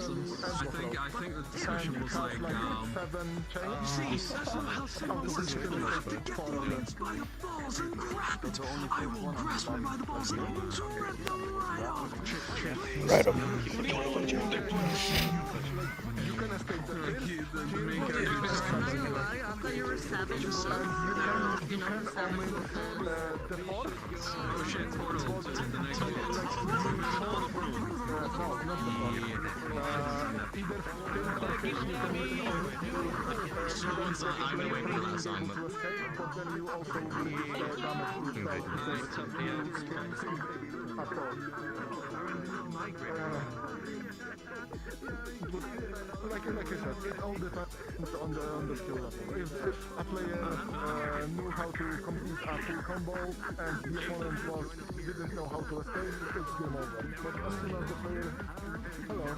I think the discussion was like, somehow someone's gonna have to get the leads by the balls and grab it. I will grasp it by the balls and rip them right off. Right up. You can escape the kill. I thought you were savage. You know, savage. The force. Oh shit, portal to the next one. No, not the force. Someone's I'm gonna wait for the last song, but Escape, but then you also lose damage like I said, it all depends on the skill level. If a player knew how to complete a full combo and the opponent didn't know how to escape, it's game over. But as soon as the player, hello.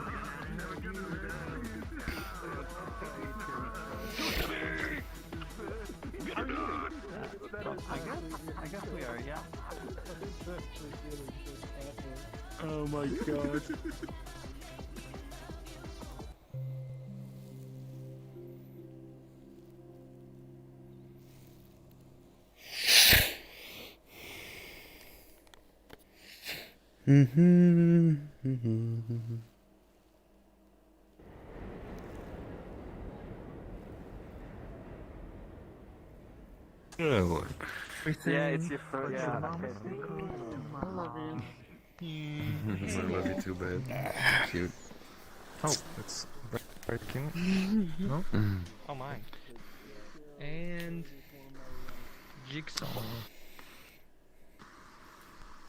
I guess we are, yeah. Oh my god. oh, Yeah, it's your first. Yeah. I love you. I love you too, babe. Cute. Oh, it's breaking. No? Oh my. And Jigsaw.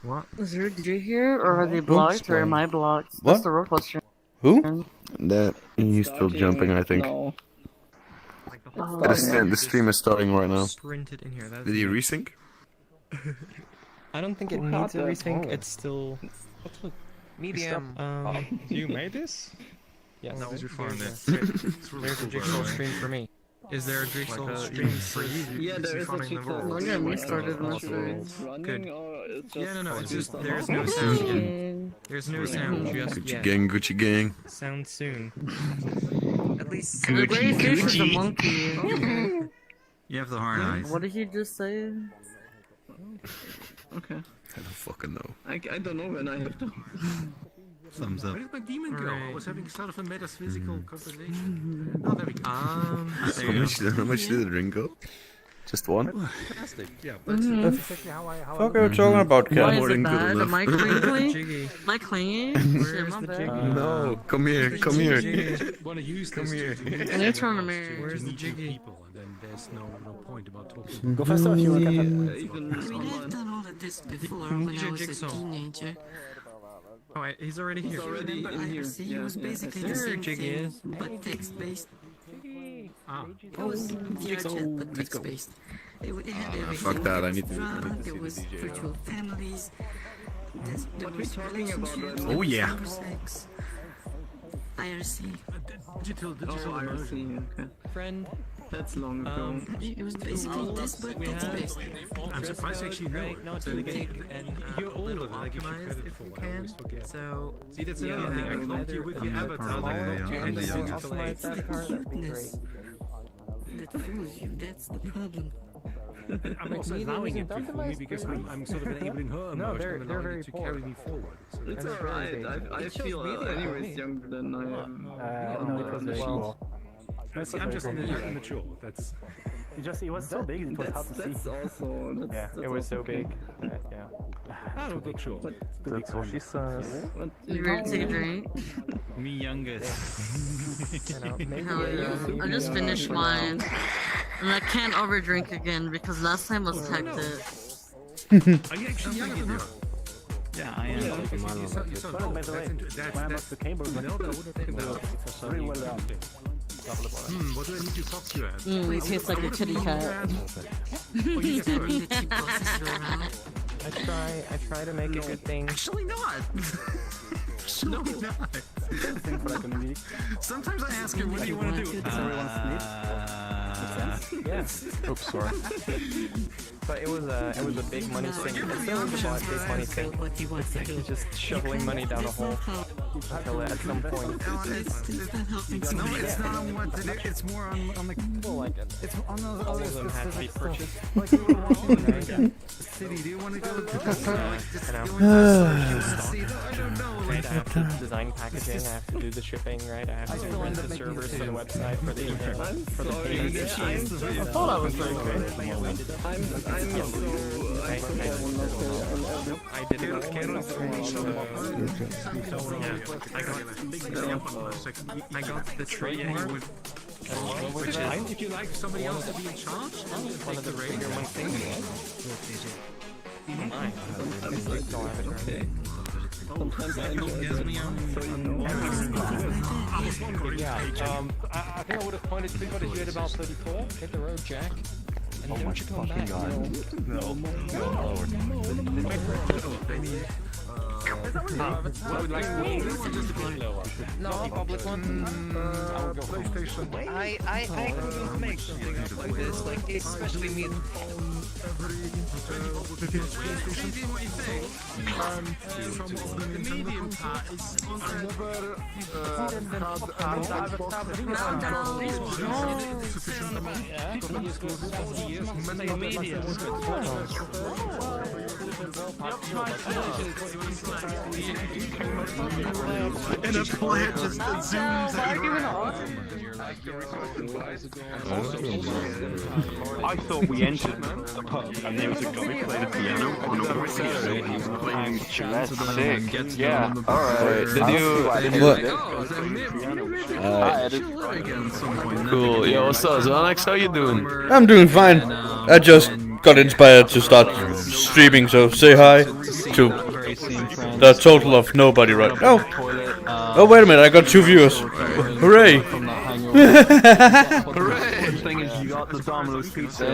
What? Is there a DJ here, or are they blocked, or am I blocked? What? That's the real question. Who? That he's still jumping, I think. No. Like the whole The stream is starting right now. sprinted in here. Did you resync? I don't think it Who needs a had that? resync. Oh. It's still medium. You made this? Yes. No, you found it. There's a Jigsaw stream for me. Is there a Jigsaw stream for you? Yeah, there is a jigsaw. Don't get me started on It's this. running Good. or it's just... Yeah, no, it's just there's no sound yet. There's no sound just Gucci yet. gang, Gucci gang. Sound soon. At least. The gray fish is a monkey. You have the hard eyes. What did he just say? Okay. I don't fucking know. I don't know when I have to... Thumbs up. Where did my demon go? I was having sort of a metaphysical conversation. Mm-hmm. Oh, there we go. How much did the drink go? Just one? Fantastic. Yeah, that's exactly how I Fuck are you talking about, Why Cat? is more it than good bad? enough. Am I clinging? Jiggy. Am I clinging? Shit, Where's my the bad. Jiggy? No, come here, come here. want to use Come this here. I need to turn the mirror. Where's the meet new Jiggy? people, and then there's no point about talking. Go faster if you want to catch up. Even I mean, I've online. done all of this before when I was a Jigsaw. teenager. Oh, wait, he's already here. He's already Remember, in here. IRC Yeah, was yeah, basically I the see. same Jiggy thing, is. but text-based. Ah, It was VRChat, but text-based. It had everything. fuck that, I There need was to- drama, I need to see there the was DJ. virtual families. There we was talking about right relationships. now? There Oh, was yeah. cyber sex. IRC. digital Oh, I immersion. see. Okay. Friend. That's long ago. It was basically this, but text-based. I'm surprised I actually know it. Not Then too again, big and you're older little than I give you optimized credit if for. you I always can. forget. So See, that's yeah, another thing. I either clocked you with the I'm avatar. Yeah, yeah, and yeah. the Yeah. optimize that part, that'd be great. That fools you, that's the problem. I'm also allowing it to fool me because I'm sort of enabling her No, emotion they're and allowing very it to poor. carry me forward. So It's And it's very alright. basic. I It shows feel media, anyways me. younger than I am. No, it was very Well, cool. see, I'm just immature. That's It was so big, it was hard that's, to that's see. also... That's, Yeah, that's it was also so big. okay. Yeah. I don't look sure. That's what she says. What? You ready to take a drink? Me youngest. You know, maybe Hell yeah. I just finished mine. And I can't overdrink again because last time was hectic. Are you actually younger than her? Yeah, I am. You sound But by the way, when I was to Cambridge, no, that would have taken that. it's very well done. What do I need to talk to you at? It tastes like a kitty cat. Oh, you just heard. The two bosses go around. I try to make a good thing. Actually not. Actually not. Think for like a week. Sometimes I ask her, what do you want to do? Does everyone sleep? Makes sense? Yes. Oops, sorry. But it was a big money thing. It's still a big money thing. He's just shoveling money down a hole until at some point. No, it's not on what to do. It's more on the. Well, like It's on those all of them had to be purchased. Like you were watching the city. Do you want to go to like just I go know. and see? I don't know. Right, I have to design packaging, I have to do the shipping, right? I have to rent the servers for the website, for the email, for the payments. I thought I was doing great. I did it. I got the trademark. Which is fine if you like somebody else to be in charge. One of the radio my thing. Mine. Sometimes I need Yeah, I think I would have pointed to but if you had about 34, hit the road, Jack. And then you come back. No, public one. PlayStation. I couldn't make something like this, like especially me. The medium part is In a plant just zooms at you. I thought we entered the pub and there was a guy who played the piano on a walkie-talkie and he was playing jazz. That's sick. Yeah, alright. Did you... Cool. Yo, what's up, Alex? How you doing? I'm doing fine. I just got inspired to start streaming, so say hi to the total of nobody right now. Oh, wait a minute, I got 2 viewers. Hooray! Hooray! The thing is, you got the Domino's pizza,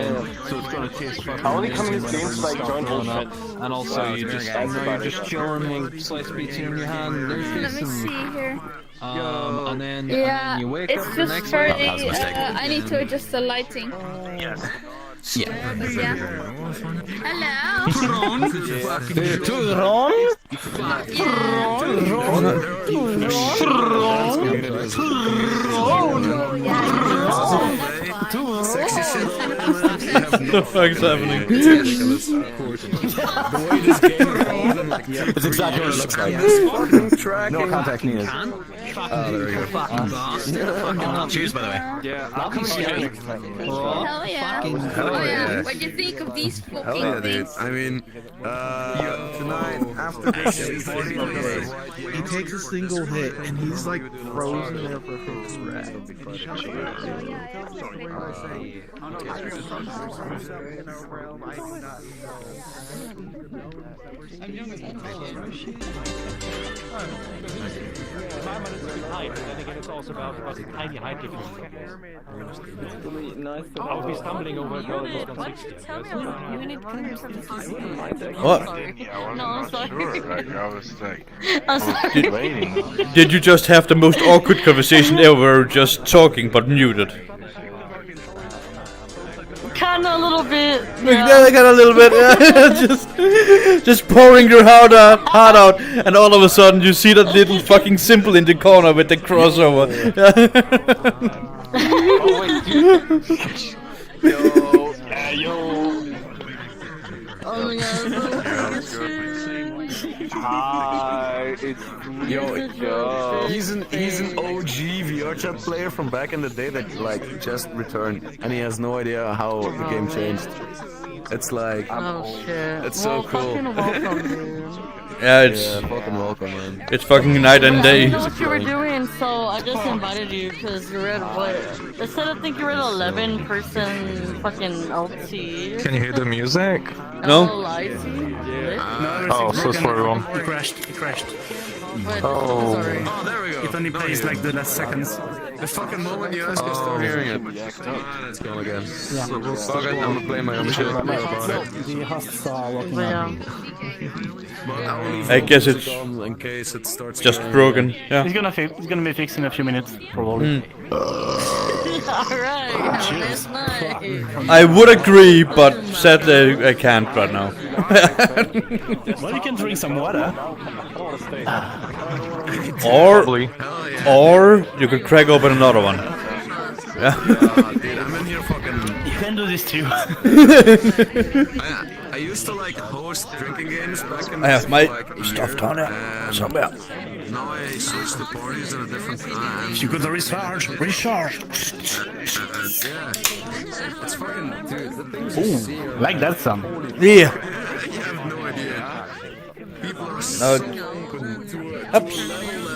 so it's gonna taste fucking. How many coming games like join and also you just, you're just chilling with slice pizza in your hand. There's Let me this see here. and then you wake it's up the just next fairly. I need to adjust the lighting. Yeah. Yeah. Hello. Sexy shit. What the fuck's happening? It's exactly what it looks like. No contact needed. Oh, there we go. Cheers, by the way. Yeah, I'll come see you. Hell yeah. Hell yeah. What do you think of these Hell fucking yeah, dude. things? I mean, tonight, after this, he takes a single hit and he's like frozen there for a Height, but then again it's also about tiny height difference. I would be stumbling over a girl that was 160. Tell me about you need What? No, I'm sorry. I was like, I'm sorry. waiting. Did you just have the most awkward conversation ever, just talking but muted? Kinda a little bit. Yeah, I got a little bit. just pouring your heart out, and all of a sudden you see that little fucking symbol in the corner with the crossover. Oh wait, dude. Yo. Oh my god. Hi, it's yo. He's an OG VR chat player from back in the day that like just returned, and he has no idea how the game changed. It's like, Oh shit. it's so cool. Fucking welcome, dude. Yeah, it's Fucking welcome, man. it's fucking night and I day. didn't know what you were doing, so I just invited you because you read what? They said I think you read 11-person fucking LT. Can you hear the music? No? Oh, so sorry, Ron. It crashed. It crashed. Oh. Sorry. Oh, there we go. It only plays like the last seconds. The fucking moment you ask us to hearing it. It's gone again. Fuck it, I'm gonna play my own shit. The hosts are working But yeah. I guess it's in case it starts just broken. Yeah. He's gonna be fixed in a few minutes, probably. Alright, have a nice night. I would agree, but sadly I can't right now. Well, you can drink some water. Or you could crack open another one. Yeah. Dude, I'm in here fucking. You can do this too. I used to like host drinking games back in. I have my like, stuff down there somewhere. Now I switched to parties at a different time. You could recharge. Yeah. It's fucking, dude, the things you see are like that song. Yeah. You have no idea. People are so to a level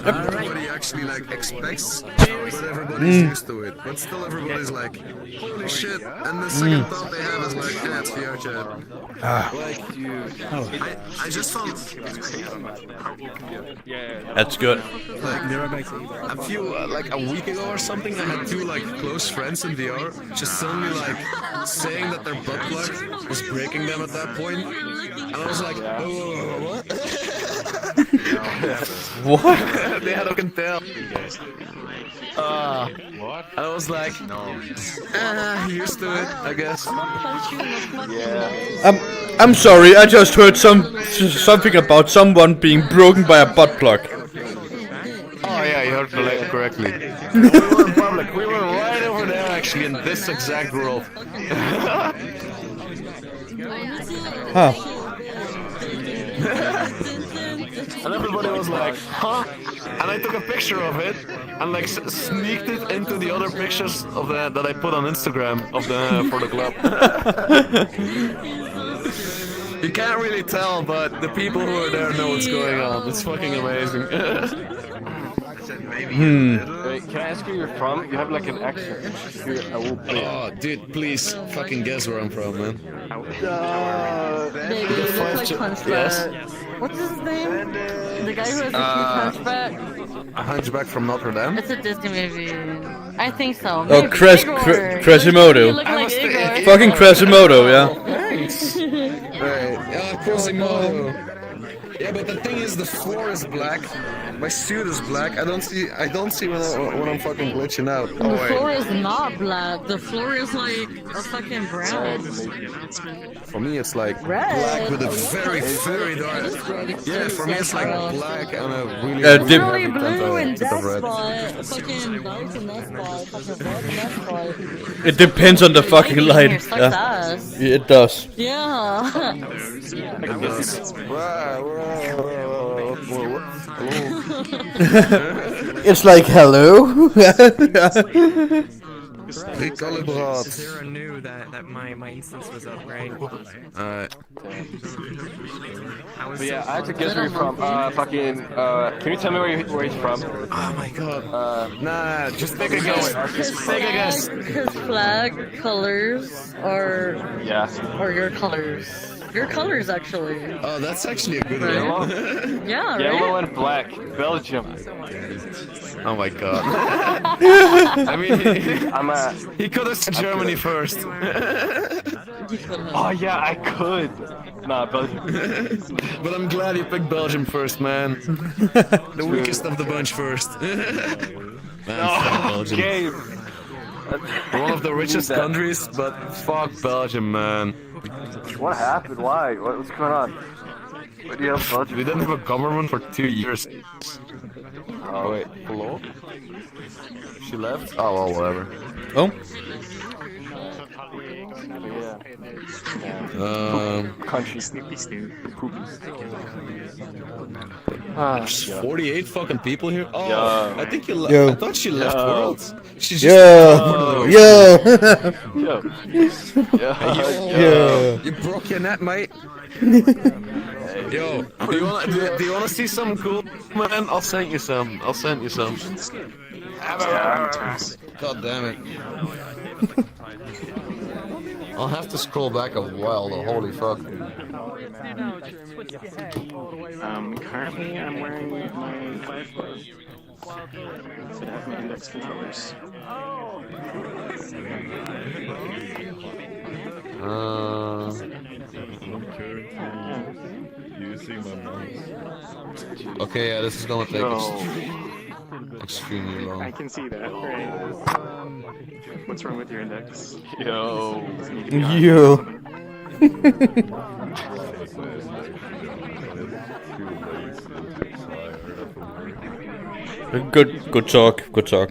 that nobody actually like expects, but everybody's used to it. But still everybody's like, holy shit, and the second thought they have is like, yeah, it's VR chat. Like, dude, I just found... That's good. Like, a few, like a week ago or something, I had two like close friends in VR just suddenly like saying that their butt plug was breaking them at that point, and I was like, oh, what? What? They had a fucking tell. What? And I was like, used to it, I guess. I'm sorry, I just heard something about someone being broken by a butt plug. Oh yeah, you heard correctly. We were in public. We were right over there, actually, in this exact world. Huh. And everybody was like, huh? And I took a picture of it and like sneaked it into the other pictures of that I put on Instagram of for the club. You can't really tell, but the people who are there know what's going on. It's fucking amazing. Wait, can I ask where you're from? You have like an accent. Here, I will play. Oh, dude, please fucking guess where I'm from, man. Baby, you look like Hunchback. What's his name? The guy who has a huge hunchback? A Hunchback from Notre Dame? It's a Disney movie. I think so. Oh, Maybe. Quasimodo. You look like Igor. Fucking Quasimodo, yeah. Thanks. Right. Yeah, Quasimodo. Yeah, but the thing is, the floor is black. My suit is black. I don't see when I'm fucking glitching out. Oh, The floor is not black. The floor is like a fucking brown. For me, it's like Red. black with a very, very dark. Yeah, for me, it's like black and a really, Really heavy blue in tint of that red. spot. Fucking dark in that spot. Fucking red in that spot. It depends on the fucking light. Here, sucks Yeah. ass. It does. Yeah. It's like, hello? Sarah knew that my instance was up, right? But yeah, I had to guess where you're from. Can you tell me where he's from? Oh my god. Nah, just take a guess. Take a guess. His flag colors are your colors. Your colors, actually. Oh, that's actually a good Yellow? one. Yeah, right? Yellow and black. Belgium. Oh my god. I mean, he could have said Germany first. Oh yeah, I could. Nah, Belgium. But I'm glad you picked Belgium first, man. The weakest of the bunch first. Man, fuck Belgium. Okay. One of the richest countries, but fuck Belgium, man. What happened? Why? What's going on? Why do you have Belgium? We didn't have a government for 2 years. Oh wait, hello? She left? Oh well, whatever. Oh? Country. There's 48 fucking people here? Oh, Yeah. I think you Yo. left. I thought she left Yo. Worlds. She's just Yo! Yo! Yo. Yo! You broke your net, mate. Yo, do you wanna see something cool, man? I'll send you some. God damn it. I'll have to scroll back a while though, holy fuck. Currently I'm wearing my flashlight. It has my index controllers. Okay, yeah, this is gonna take extremely long. I can see that, right? What's wrong with your index? Yo. Yo. Good talk. Good talk.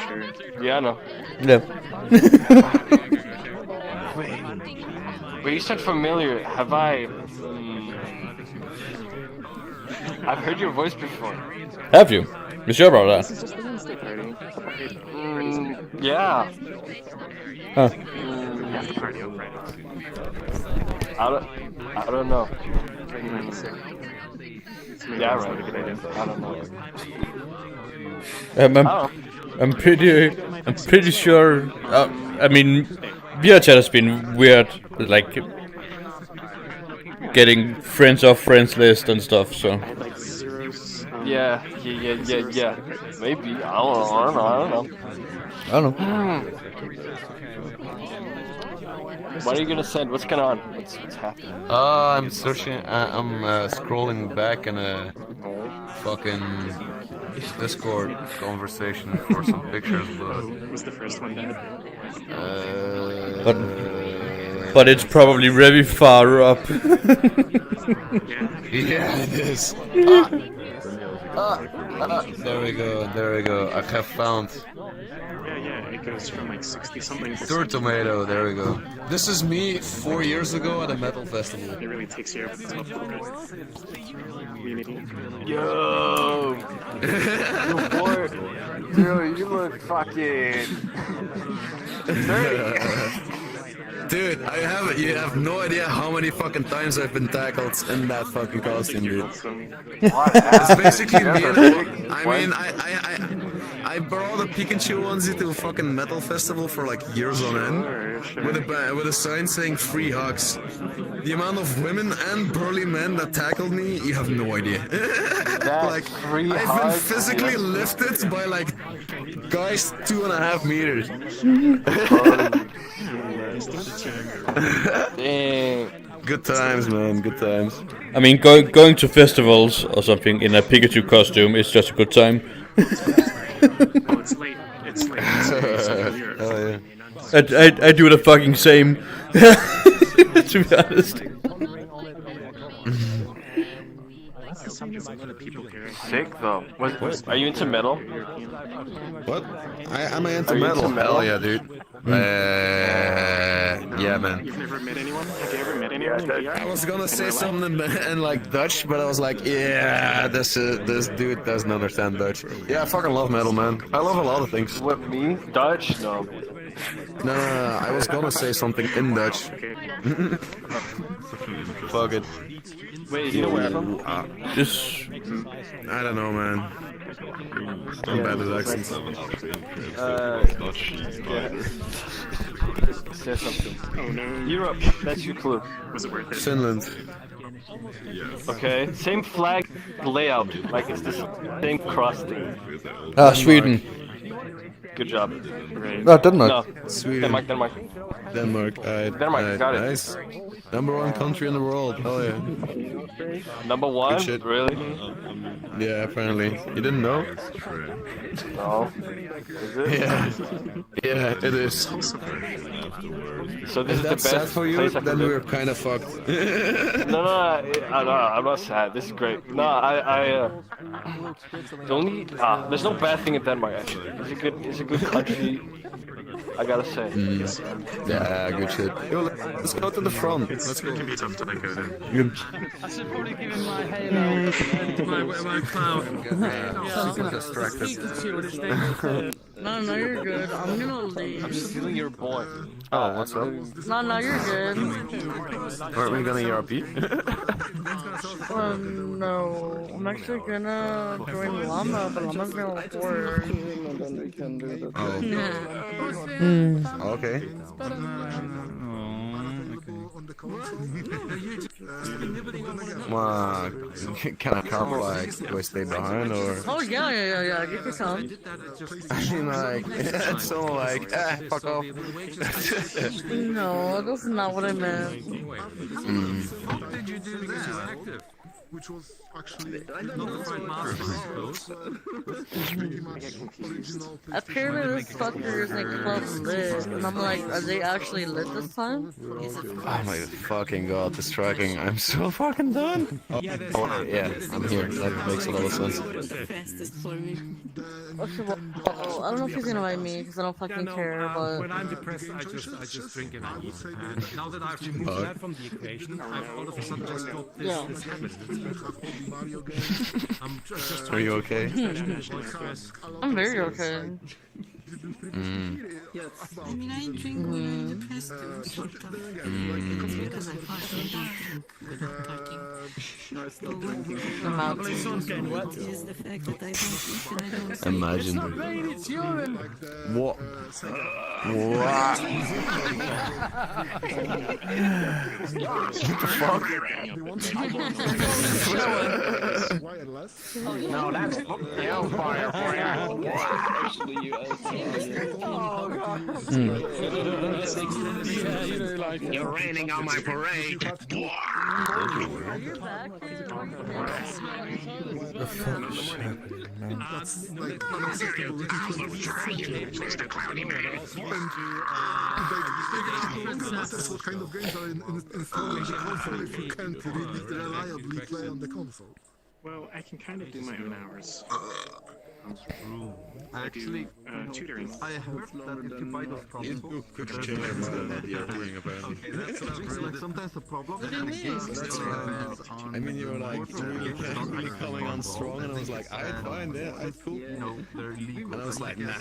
Sure. Yeah, I know. Yeah. Wait, you said familiar. Have I? I've heard your voice before. Have you? You sure about that? This is just the Wednesday party. Yeah. Huh. You have to party over right I don't know. Yeah, right. I don't know. I'm pretty sure. I mean, VRChat has been weird, like getting friends off friends list and stuff. So. Yeah. Maybe. I don't know. What are you gonna send? What's going on? What's happening? I'm searching. I'm scrolling back in a fucking Discord conversation for some pictures, but was the first one dead? But it's probably very far up. Yeah, it is. There we go. I have found. Yeah, it goes from like 60-something. Third tomato, there we go. This is me 4 years ago at a metal festival. It really takes you over the top. Yo! Dude, you look fucking 30. Dude, you have no idea how many fucking times I've been tackled in that fucking costume, dude. It's basically me. I brought a Pikachu onesie to a fucking metal festival for like years on end, with a sign saying free hugs. The amount of women and burly men that tackled me, you have no idea. Like, I've been physically lifted by like guys 2.5 meters. Dang. Good times, man. Good times. I mean, going to festivals or something in a Pikachu costume is just a good time. Well, it's late. Oh yeah. I do the fucking same. To be honest. Sick though. What? Are you into metal? What? Am I into Are you metal? into metal? Hell yeah, dude. Yeah, man. You've never met anyone? Have you ever met anyone in VR? I was gonna say something in like Dutch, but I was like, yeah, this dude doesn't understand Dutch. Yeah, I fucking love metal, man. I love a lot of things. What, me? Dutch? No. No. I was gonna say something in Dutch. Fuck it. Wait, you know where from? Just. I don't know, man. I'm bad at accents. Say something. Oh no. Europe. That's your clue. Was it worth it? Finland. Okay. Same flag layout. Like it's the same cross thing. Sweden. Good job. No, Denmark. No. Sweden. Denmark. Denmark. Denmark. Got it. Nice. #1 country in the world. Hell yeah. Number one? Good shit. Really? Yeah, apparently. You didn't know? No. Is it? Yeah, it is. So this If is the that's best sad for you, place I then can live. we're kind of fucked. No, I'm not sad. This is great. No, there's no bad thing in Denmark actually. It's a good country. I gotta say. Yeah, good shit. Yo, let's go to the front. Let's go. It can be tough to let go then. I should probably give him my halo. my cloud. Super distracted. No, you're good. I'm gonna leave. I'm stealing your boy. Oh, what's up? No, you're good. Aren't we gonna ERP? No. I'm actually gonna join Llama, but Llama's gonna record. Oh. Okay. Well, can I come? Like, do I stay behind or? Oh yeah. Get your time. I mean, like, it's so like, fuck off. No, that's not what I meant. which was actually Not quite mastering close. pretty much original. Apparently this fucker is in Club Lit, and I'm like, are they actually lit this time? Oh my fucking god, this tracking. I'm so fucking done. Oh, yeah, I'm here. That makes a lot of sense. Okay, well, I don't know if he's gonna invite me because I don't fucking care, but when I'm depressed, I just drink and I eat. And now that I've removed that from the equation, I've all of a sudden just got this habit. I'm just Are you okay? I'm very okay. Yes. I mean, I drink when I'm depressed too, sort of. It's because I partially don't drink without talking. What is the fact that I don't drink and I don't sleep? Imagine. It's urine! What? What? What the fuck? No, that's hellfire for you. Actually, you You're raining on my parade. You're back. The fuck is happening, man? That's what kind of games are installed on the console if you can't really reliably play on the console. Well, I can kind of do my own hours. Actually, tutoring. I heard that if you buy those consoles, like sometimes the problem I mean, you were like, really coming on strong, and I was like, I'd fine, yeah, I'd cool. you know, they're legal. And I was like, nah. I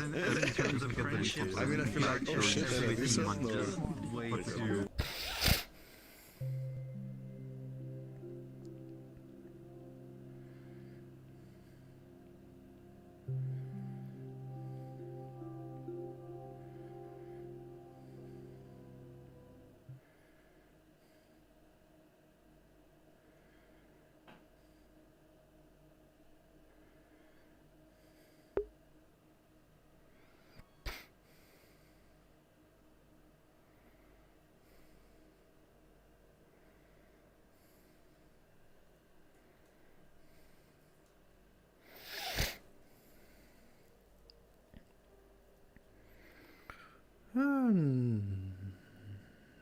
mean, I feel like, oh shit, I think this is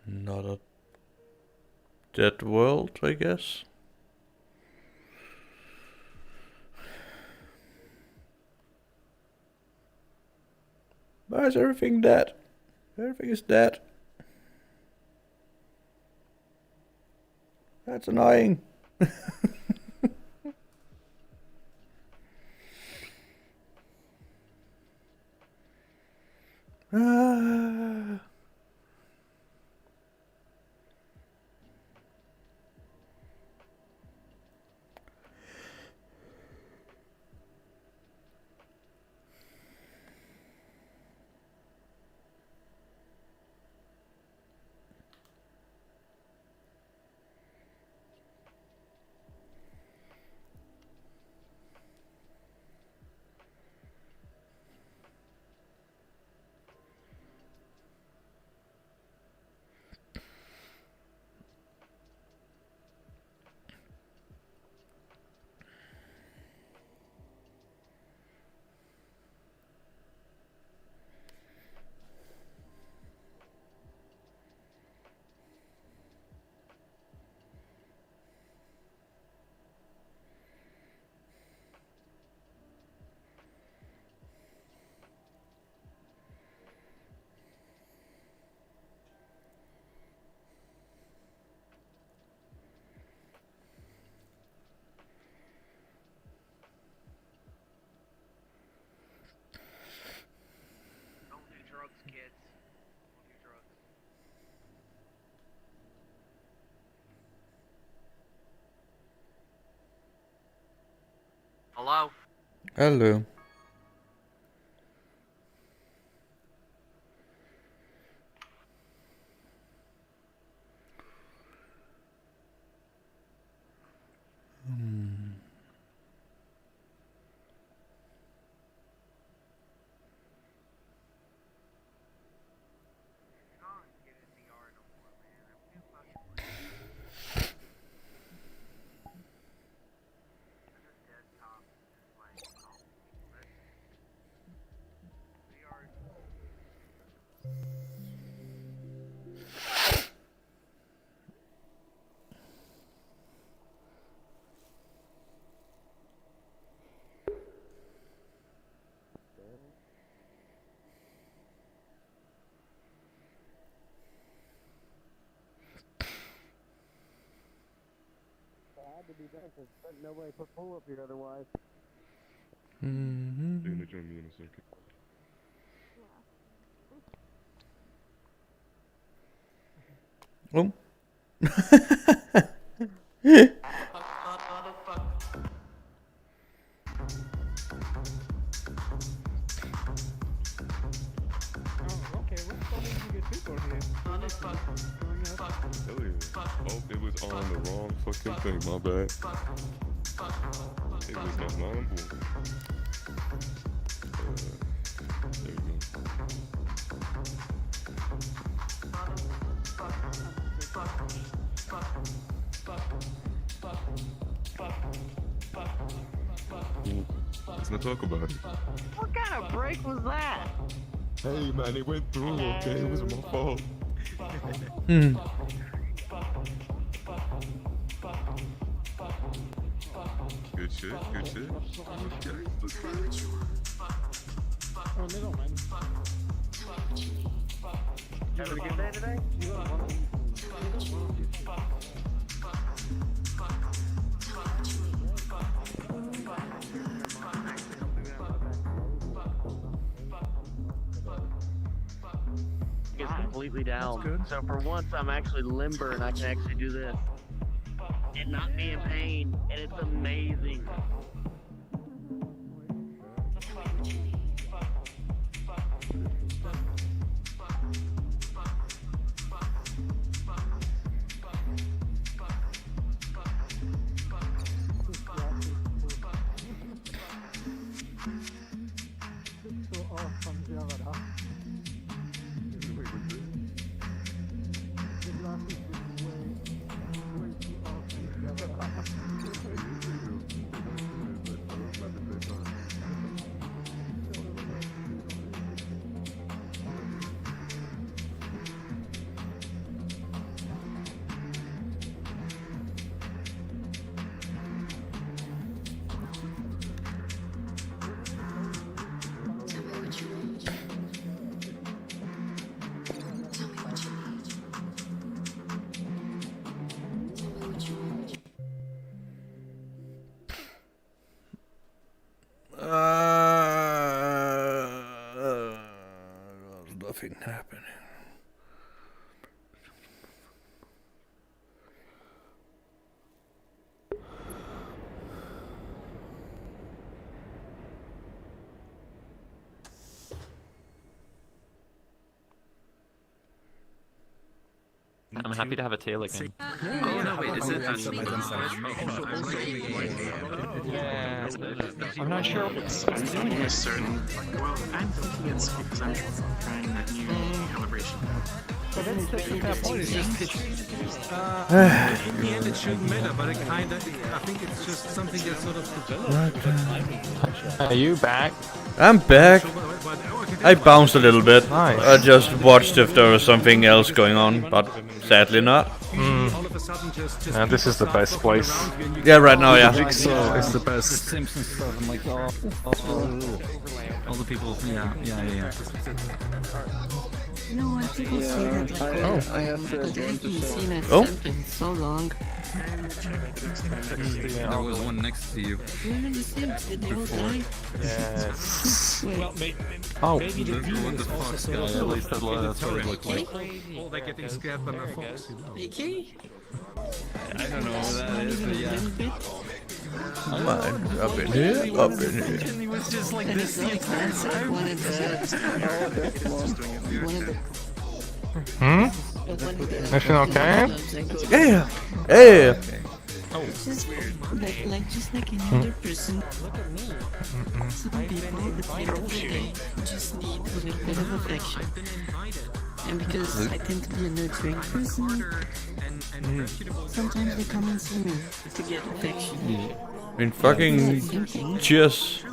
Not a dead world, I guess. Why is everything dead? Everything is dead. That's annoying. Ah. Hello? Hello. to be done because nobody put pull up here otherwise. Mm-hmm. They're gonna join me in a second. Oh. Oh, it was on the wrong fucking thing, my bad. It was on line board. There you go. Let's not talk about it. What kind of break was that? Hey man, it went through, okay? It wasn't my fault. Hmm. Good shit, good shit. Oh, never mind. Having a good day today? It's completely down. So for once, I'm actually limber and I can actually do this and not be in pain, and it's amazing. There's nothing happening. I'm happy to have a tail again. Oh no, wait, is it? Yeah, I'm not sure what's doing a certain. Well, I'm thinking it's because I'm trying that new calibration. But that's the point. It's just in the end it shouldn't matter, but it kind of. I think it's just something that sort of develops. Are you back? I'm back. I bounced a little bit. Nice. I just watched if there was something else going on, but sadly not. And this is the best place. Yeah, right now, yeah. Jigsaw is the best. The Simpsons stuff and like all the people. Yeah. No, I think we'll see that like I have but I haven't seen it Oh. in so long. There was one next to you. We're in the Sims, did they all die? Yes. Well, maybe Oh, the demon is also sort of at least that's what it looks like. or they're getting scared by my fox. Okay. I don't know what that is, but yeah. Come on, up in here, up in here. He was just like And this. it's like that's like one of the Everything okay? Yeah, yeah. Just like any other person. Some people at the end of the day just need a little bit of affection. And because I tend to be a nurturing person, sometimes they come and see me to get affection. I mean, fucking cheers.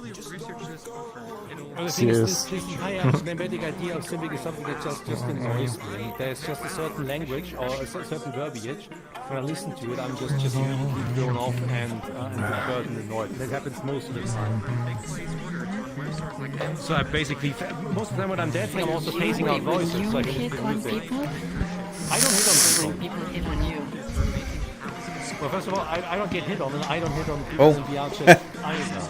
Well, the thing is, this high symbiotic idea of simping is something that just annoys me. There's just a certain language or a certain verbiage. When I listen to it, I'm just immediately thrown off and hurt and annoyed. That happens most of the time. So I basically, most of the time when I'm dancing, I'm also phasing out voices. So I can just do things. I don't hit on people. People hit on you. Well, first of all, I don't get hit on, and I don't hit on people in VR chat either.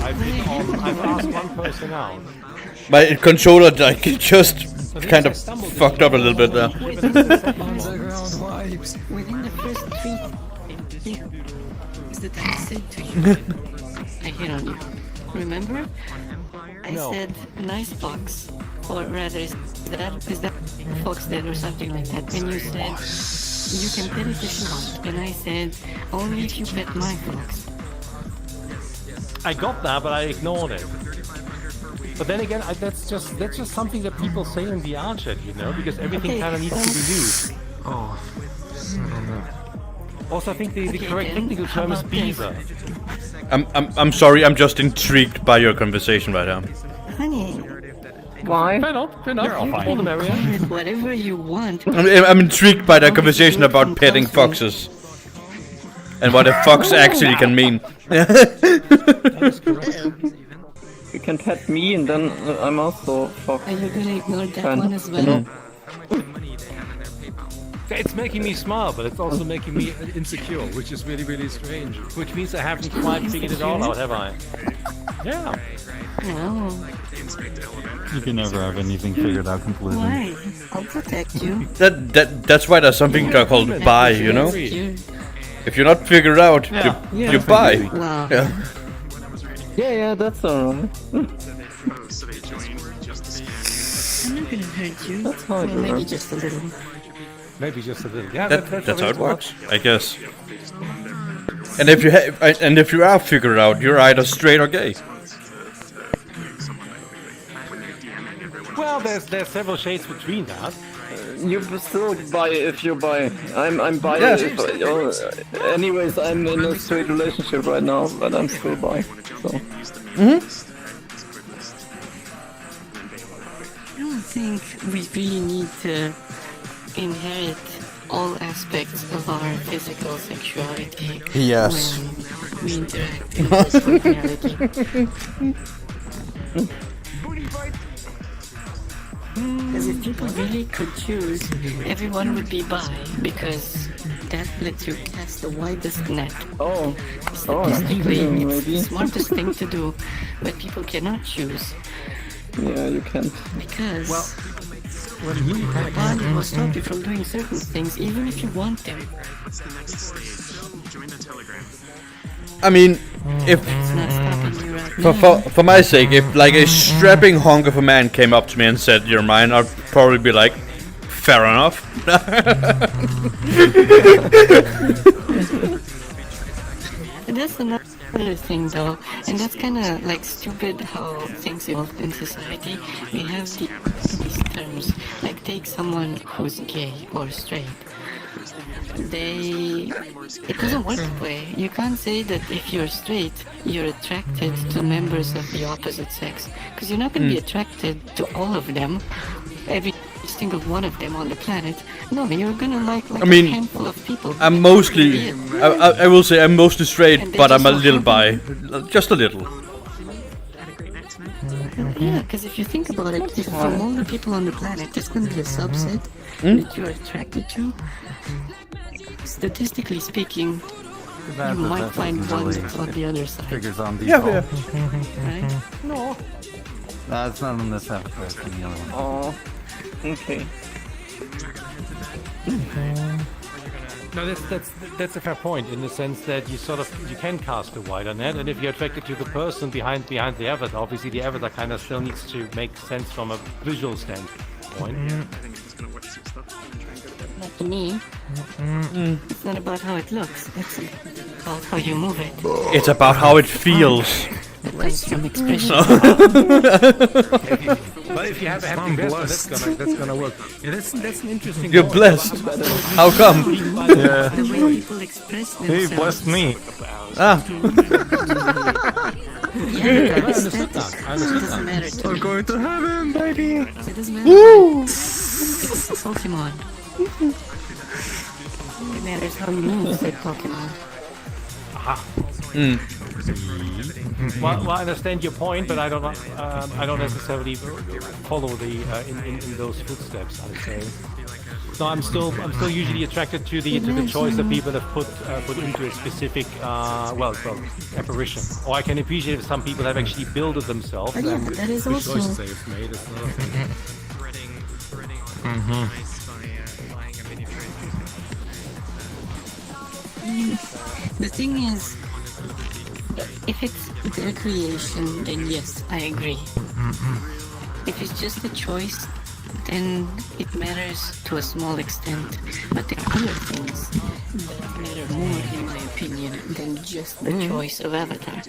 I've asked one person out. My controller like just kind of fucked up a little bit there. Within the first 3 things that I said to you, I hit on you. Remember? I said nice fox, or rather, is that fox dead or something like that? And you said you can pet it if you want, and I said only if you pet my fox. I got that, but I ignored it. But then again, that's just something that people say in the VR chat, you know, because everything kind of needs to be used. Oh. Also, I think the correct technical term is beaver. I'm sorry, I'm just intrigued by your conversation right now. Honey, Why? Fair enough. All the merrier. whatever you want. I'm intrigued by that conversation about petting foxes. And what a fox actually can mean. You can pet me, and then I'm also fox. Are you gonna ignore that one as well? It's making me smile, but it's also making me insecure, which is really, really strange. Which means I haven't quite figured it all out, have I? Yeah. No. You can never have anything figured out completely. Why? I'll protect you. That's why there's something called buy, you know? If you're not figured out, you buy. Wow. Yeah, that's alright. I'm not gonna hurt you. That's how it Well, maybe works. just a little. Maybe just a little. Yeah, That's how it works, I guess. And if you are figured out, you're either straight or gay. Well, there's several shades between that. You still buy if you buy. I'm bi. Yes. Anyways, I'm in a straight relationship right now, but I'm still bi. So. I don't think we really need to inherit all aspects of our physical sexuality Yes. when we interact in this reality. Because if people really could choose, everyone would be bi, because that lets you cast the widest net. Statistically, it's the smartest thing to do, but people cannot choose. Yeah, you can't. Because your body will stop you from doing certain things, even if you want them. I mean, if It's not stopping you right now. for my sake, if like a strapping hunk of a man came up to me and said you're mine, I'd probably be like, fair enough. And that's another thing though, and that's kind of like stupid how things evolve in society. We have these terms, like take someone who's gay or straight. It doesn't work that way. You can't say that if you're straight, you're attracted to members of the opposite sex, because you're not going to be attracted to all of them, every single one of them on the planet. No, you're gonna like I mean, a handful of people. I'm mostly, I will say I'm mostly straight, but I'm a little bi, just a little. Yeah, because if you think about it, if from all the people on the planet, there's going to be a subset that you're attracted to. Statistically speaking, you might find one that's on the other side. Figures on Yeah. Right? No. It's not on this episode, it's on the other one. Oh, okay. No, that's a fair point in the sense that you can cast a wider net, and if you're attracted to the person behind the avatar, obviously the avatar kind of still needs to make sense from a visual standpoint. Not to me. It's not about how it looks. It's about how you move it. It's about how it feels. It comes from expression. But if you have a happy person, that's gonna work. Yeah, that's an interesting. You're blessed. How come? Yeah. The way people express themselves. He blessed me. Ah. Yeah, I understood that. it doesn't matter to me. Going to heaven, baby. It doesn't matter. It's a Pokemon. It matters how you move, said Pokemon. Well, I understand your point, but I don't necessarily follow the in those footsteps. I would say. No, I'm still usually attracted to the choice that people have put into a specific apparition. Or I can appreciate if some people have actually built it themselves But yeah, and but that is the also- choices they've made is another thing. The thing is, if it's their creation, then yes, I agree. If it's just a choice, then it matters to a small extent. But there are other things that matter more, in my opinion, than just the choice of avatar.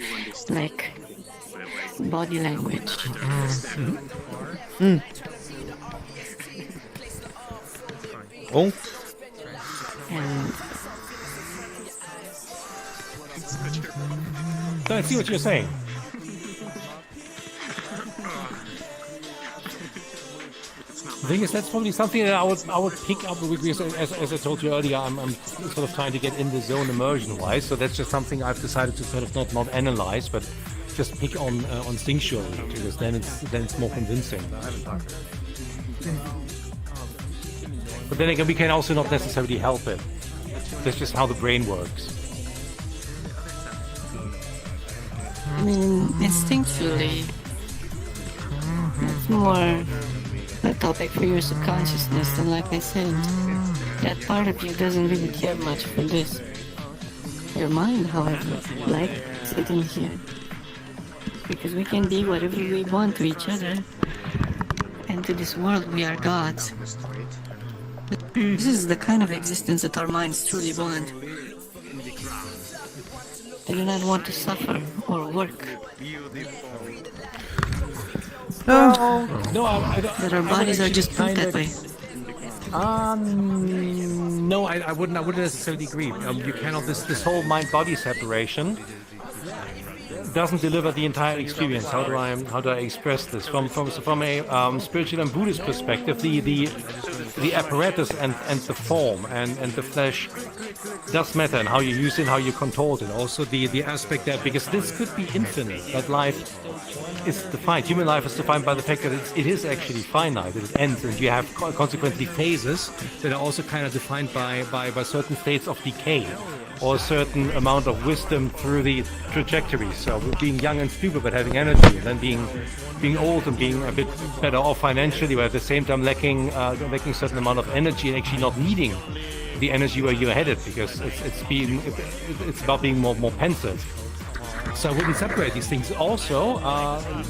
Like body language. Oh. And So I see what you're saying. The thing is, that's probably something that I would pick up because, as I told you earlier, I'm sort of trying to get in the zone immersion-wise. So that's just something I've decided to sort of not analyze, but just pick on instinctually, because then it's more convincing. But then again, we can also not necessarily help it. That's just how the brain works. I mean, instinctually, it's more a topic for your subconsciousness, and like I said, that part of you doesn't really care much for this. Your mind, however, likes it in here. Because we can be whatever we want to each other, and to this world we are gods. This is the kind of existence that our minds truly want. They do not want to suffer or work. No, I don't. That our bodies are just built that way. No, I wouldn't necessarily agree. You cannot. This whole mind-body separation doesn't deliver the entire experience. How do I express this? From a spiritual and Buddhist perspective, the apparatus and the form and the flesh does matter, and how you use it, how you control it. Also the aspect that, because this could be infinite, that life is defined. Human life is defined by the fact that it is actually finite, that it ends, and you have consequently phases that are also kind of defined by certain states of decay, or a certain amount of wisdom through the trajectory. So being young and stupid but having energy, and then being old and being a bit better off financially, but at the same time lacking a certain amount of energy and actually not needing the energy where you're headed, because it's about being more pensive. So I wouldn't separate these things. Also,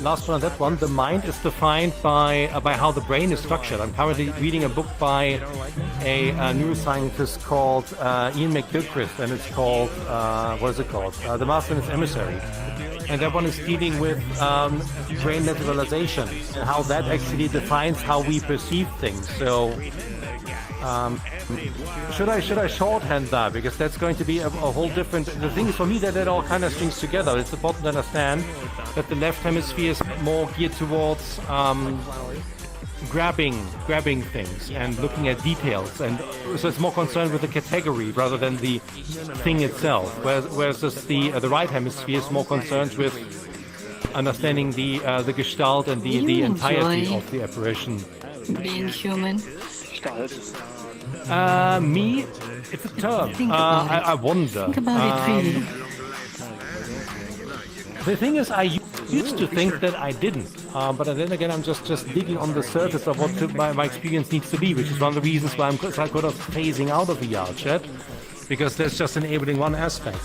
last one on that one, the mind is defined by how the brain is structured. I'm currently reading a book by a neuroscientist called Ian McGilchrist, and it's called, what is it called? The Master and His Emissary. And that one is dealing with brain naturalization and how that actually defines how we perceive things. So should I shorthand that, because that's going to be a whole different. The thing is, for me, that all kind of strings together. It's important to understand that the left hemisphere is more geared towards grabbing things and looking at details, and so it's more concerned with the category rather than the thing itself. Whereas the right hemisphere is more concerned with understanding the gestalt and the entirety of the apparition. Being human. Me, it's a term. I wonder. Think about it really. The thing is, I used to think that I didn't, but then again, I'm just digging on the surface of what my experience needs to be, which is one of the reasons why I'm kind of phasing out of VR chat, because that's just enabling one aspect.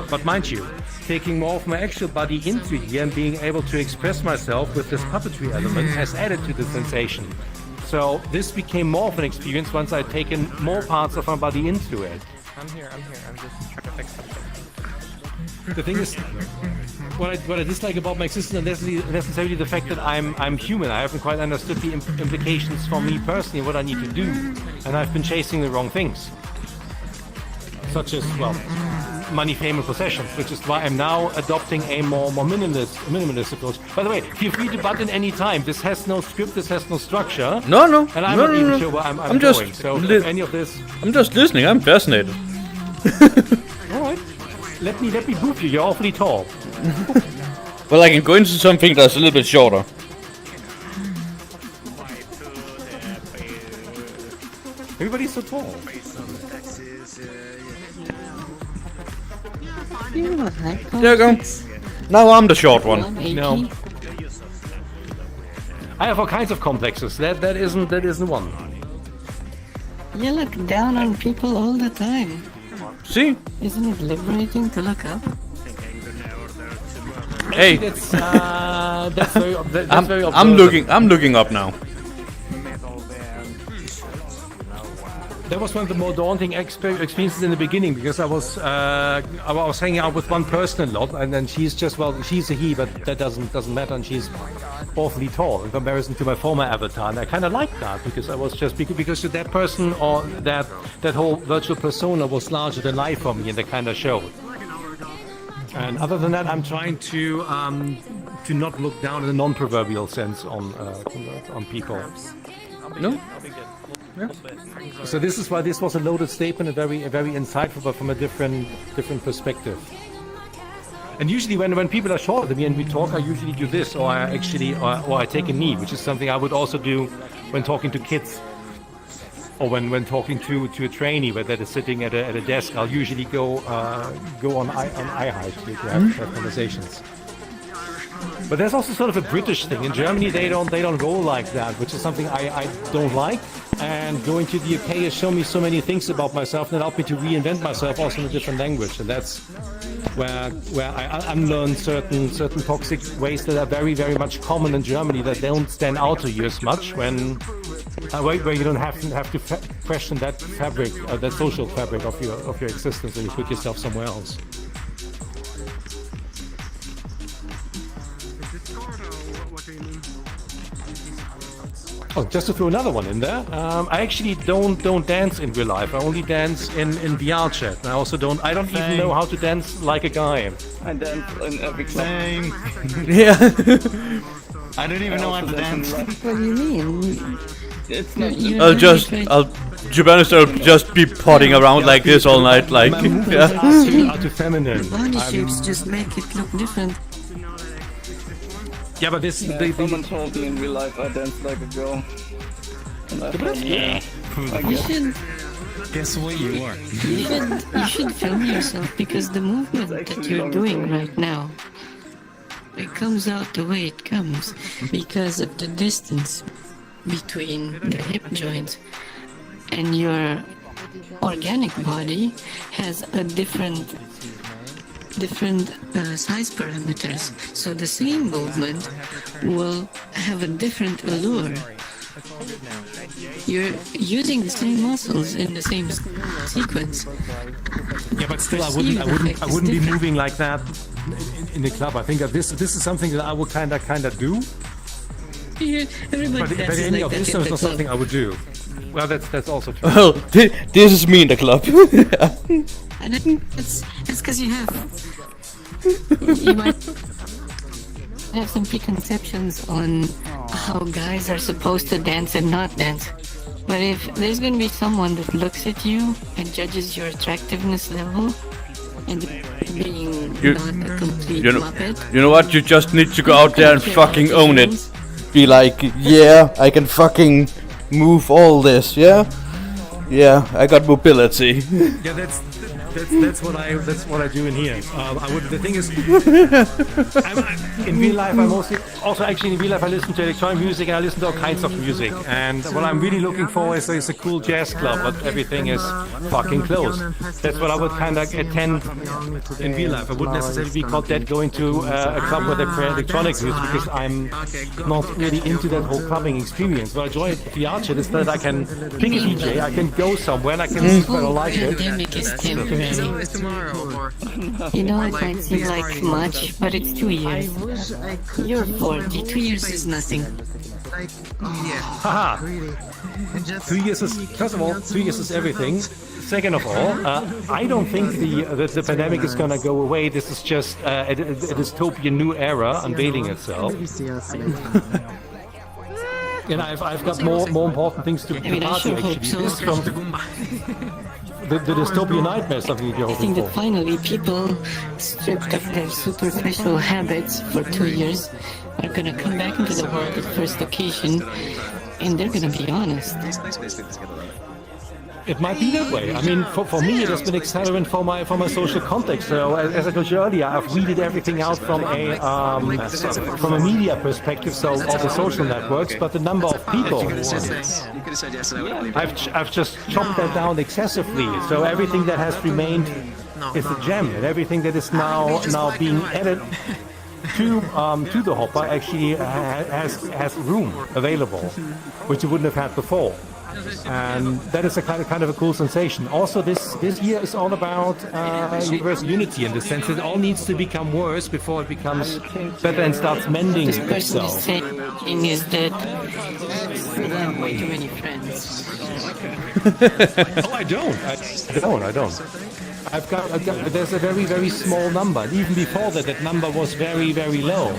But mind you, taking more of my actual body into here and being able to express myself with this puppetry element has added to the sensation. So this became more of an experience once I'd taken more parts of my body into it. I'm here. I'm just trying to fix something. The thing is, what I dislike about my existence is necessarily the fact that I'm human. I haven't quite understood the implications for me personally, what I need to do, and I've been chasing the wrong things, such as money, fame, and possessions, which is why I'm now adopting a more minimalist approach. By the way, feel free to butt in any time. This has no script, this has no structure. No. And I'm not even sure where I'm just going. So if any of this, I'm just listening. I'm fascinated. All right. Let me boof you. You're awfully tall. Well, I can go into something that's a little bit shorter. Everybody's so tall. There you go. Now I'm the short one. No. I have all kinds of complexes. That isn't one. You look down on people all the time. See? Isn't it liberating to look up? Hey, that's very I'm looking up now. That was one of the more daunting experiences in the beginning because I was hanging out with one person a lot, and then she's a he, but that doesn't matter, and she's awfully tall in comparison to my former avatar, and I kind of liked that because I was just because that person or that whole virtual persona was larger than life for me, and that kind of showed. And other than that, I'm trying to not look down in a non-proverbial sense on people. No. Yeah. So this is why this was a loaded statement, a very insightful, but from a different perspective. And usually when people are shorter than me and we talk, I usually do this, or I take a knee, which is something I would also do when talking to kids, or when talking to a trainee where that is sitting at a desk. I'll usually go on eye height to have conversations. But there's also sort of a British thing. In Germany, they don't go like that, which is something I don't like. And going to the UK has shown me so many things about myself and helped me to reinvent myself also in a different language. And that's where I unlearn certain toxic ways that are very, very much common in Germany that don't stand out to you as much where you don't have to question that fabric, that social fabric of your existence, and you put yourself somewhere else. Oh, just to throw another one in there, I actually don't dance in real life. I only dance in VR chat. And I don't even know how to dance like a guy. I dance in every club. Yeah. I don't even know how to dance. What do you mean? It's not. To be honest, I'll just be potting around like this all night, like. Yeah. Too feminine. Body shapes just make it look different. Yeah, but someone told me in real life I dance like a girl. And I thought, You should. Guess what you are? You should film yourself because the movement that you're doing right now, it comes out the way it comes because of the distance between the hip joints, and your organic body has a different size parameters, so the same movement will have a different allure. You're using the same muscles in the same sequence. Yeah, but still, I wouldn't be moving like that in the club. I think that this is something that I would kind of do. Yeah, but any of this is not something I would do. Well, that's also true. Well, this is me in the club. And it's because you might have some preconceptions on how guys are supposed to dance and not dance. But if there's going to be someone that looks at you and judges your attractiveness level and being not a complete muppet... You know what? You just need to go out there and fucking own it. Be like, yeah, I can fucking move all this, yeah? Yeah, I got mobility. Yeah, that's what I do in here. The thing is, in real life, in real life, I listen to electronic music and I listen to all kinds of music. And what I'm really looking for is a cool jazz club, but everything is fucking closed. That's what I would kind of attend in real life. I wouldn't necessarily be called that going to a club where they play electronic music because I'm not really into that whole clubbing experience. What I enjoy at VR chat is that I can pick a DJ, I can go somewhere and I can see if I don't like it. You know, it might seem like much, but it's 2 years. You're 40. 2 years is nothing. Haha. 2 years is, first of all, 2 years is everything. Second of all, I don't think the pandemic is going to go away. This is just a dystopian new era unveiling itself. And I've got more important things to party actually. This from the dystopian nightmare, something you're hoping for. I think that finally people stripped of their superficial habits for 2 years are gonna come back into the world at first occasion, and they're gonna be honest. it might be that way. I mean, for me, it has been accelerant for my social context. So as I told you earlier, I've weeded everything out from a media perspective, so all the social networks, but the number of people. I've just chopped that down excessively. So everything that has remained is the gem, and everything that is now being added to the hopper actually has room available, which you wouldn't have had before. And that is a kind of a cool sensation. Also, this year is all about universal unity in the sense that it all needs to become worse before it becomes better and starts mending This person itself. is saying is that you have way too many friends. Oh, I don't. I've got. There's a very, very small number. And even before that number was very, very low.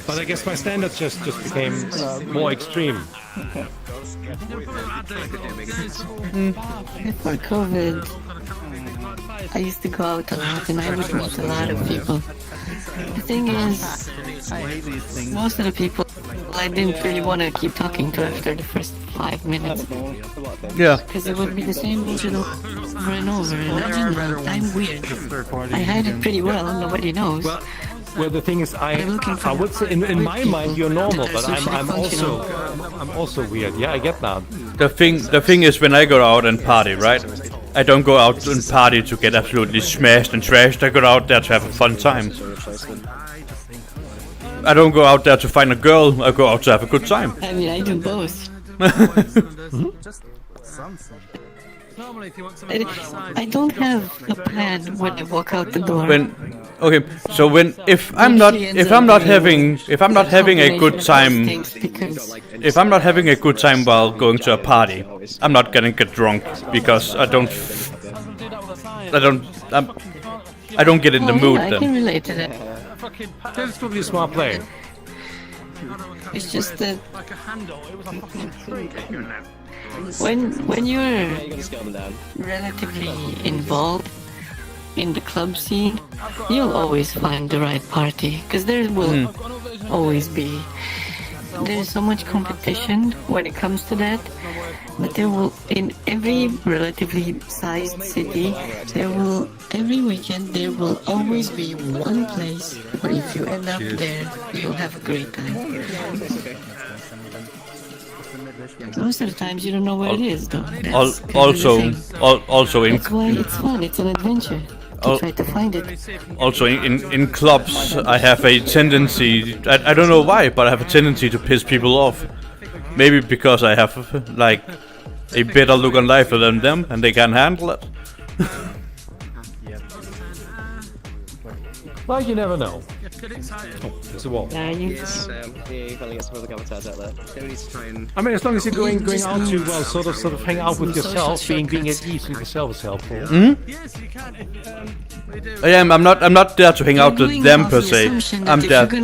But I guess my standards just became more extreme. Before COVID, I used to go out a lot and I would meet a lot of people. The thing is, most of the people I didn't really want to keep talking to after the first 5 minutes. Yeah. Because it would be the same bullshit over and over, and I didn't know. I'm weird. I hide it pretty well, nobody knows. Well, the thing is, I would say in my mind you're normal, but I'm also weird. Yeah, I get that. The thing is, when I go out and party, right? I don't go out and party to get absolutely smashed and trashed. I go out there to have a fun time. I don't go out there to find a girl. I go out to have a good time. I mean, I do both. I don't have a plan when I walk out the door. If I'm not having a good time, if I'm not having a good time while going to a party, I'm not gonna get drunk because I don't get in the mood I then. can relate to that. That's probably a smart play. It's just that when you're relatively involved in the club scene, you'll always find the right party, because there will always be. There's so much competition when it comes to that, but there will, in every relatively sized city, every weekend there will always be one place where if you end up there, you'll have a great time. Most of the times you don't know where it is, though. That's Also in that's why it's fun. It's an adventure to try to find it. Also in clubs, I have a tendency. I don't know why, but I have a tendency to piss people off. Maybe because I have like a better look on life than them, and they can handle it. Well, you never know. Oh, there's a wall. I mean, as long as you're going out to sort of hang out with yourself, being at ease with yourself is helpful. I'm not there to hang out with them per se. I'm there to